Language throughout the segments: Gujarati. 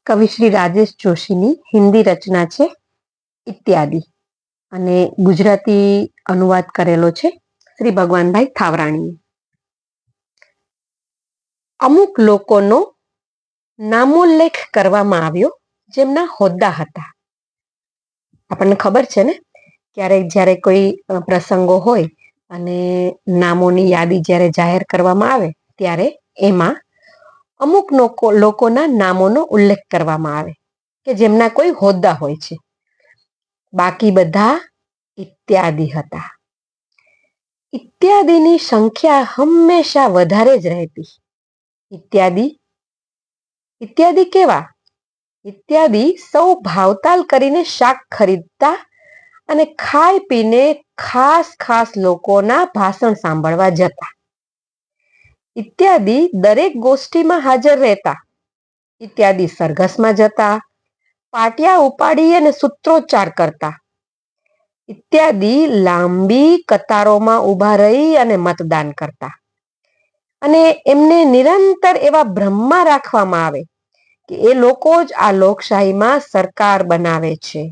કવિ શ્રી રાજેશ જોશીની હિન્દી રચના છે ઇત્યાદિ અને ગુજરાતી અનુવાદ કરેલો છે શ્રી ભગવાનભાઈ થાવરાણીએ. અમુક લોકોનો નામોલ્લેખ કરવામાં આવ્યો જેમના હોદ્દા હતા. આપણને ખબર છે ને, ક્યારેક જ્યારે કોઈ પ્રસંગો હોય અને નામોની યાદી જ્યારે જાહેર કરવામાં આવે ત્યારે એમાં અમુક લોકોના નામોનો ઉલ્લેખ કરવામાં આવે કે જેમના કોઈ હોદ્દા હોય છે. બાકી બધા ઇત્યાદિ હતા. ઇત્યાદિની સંખ્યા હંમેશા વધારે જ રહેતી. ઇત્યાદિ કેવા? ઇત્યાદિ સૌ ભાવતાલ કરીને શાક ખરીદતા અને ખાઈ પીને ખાસ લોકોના ભાષણ સાંભળવા જતા. ઇત્યાદિ દરેક ગોષ્ઠીમાં હાજર રહેતા. ઇત્યાદિ સરઘસમાં જતા, પાટિયા ઉપાડી અને સૂત્રોચ્ચાર કરતા. ઇત્યાદિ લાંબી કતારોમાં ઊભા રહી અને મતદાન કરતા. અને એમને નિરંતર એવા ભ્રમમાં રાખવામાં આવે કે એ લોકો જ આ લોકશાહીમાં સરકાર બનાવે છે.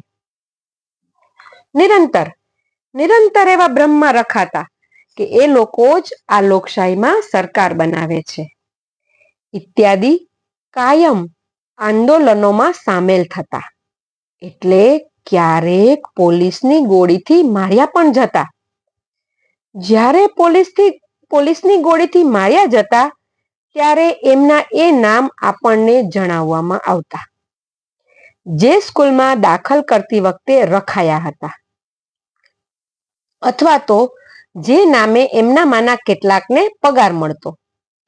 નિરંતર એવા ભ્રમમાં રખાતા કે એ લોકો જ આ લોકશાહીમાં સરકાર બનાવે છે. ઇત્યાદિ કાયમ આંદોલનોમાં સામેલ થતા, એટલે ક્યારેક પોલીસની ગોળીથી માર્યા પણ જતા. જ્યારે પોલીસની ગોળીથી માર્યા જતા ત્યારે એમના એ નામ આપણને જણાવવામાં આવતા, જે સ્કૂલમાં દાખલ કરતી વખતે રખાયા હતા, અથવા તો જે નામે એમનામાંના કેટલાકને પગાર મળતો.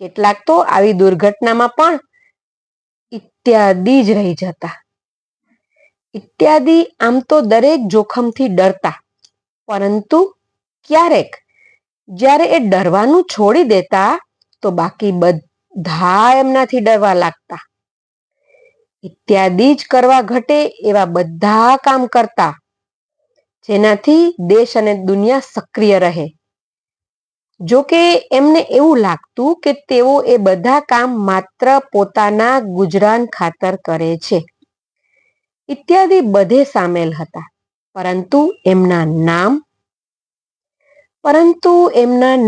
કેટલાક તો આવી દુર્ઘટનામાં પણ ઇત્યાદિ જ રહી જતા. ઇત્યાદિ આમ તો દરેક જોખમથી ડરતા, પરંતુ ક્યારેક જ્યારે એ ડરવાનું છોડી દેતા તો બાકી બધા એમનાથી ડરવા લાગતા. ઇત્યાદિ જ કરવા ઘટે એવા બધા કામ કરતા, જેનાથી દેશ અને દુનિયા સક્રિય રહે. જોકે એમને એવું લાગતું કે તેઓ એ બધા કામ માત્ર પોતાના ગુજરાન ખાતર કરે છે. ઇત્યાદિ બધે સામેલ હતા, પરંતુ એમના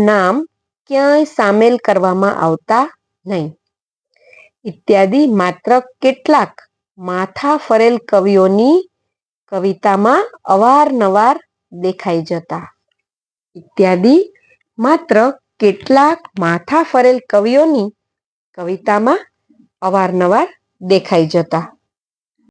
નામ ક્યાંય સામેલ કરવામાં આવતા નહીં. ઇત્યાદિ માત્ર કેટલાક માથા ફરેલ કવિઓની કવિતામાં અવારનવાર દેખાઈ જતા. ઇત્યાદિ માત્ર કેટલાક માથા ફરેલ કવિઓની કવિતામાં અવારનવાર દેખાઈ જતા.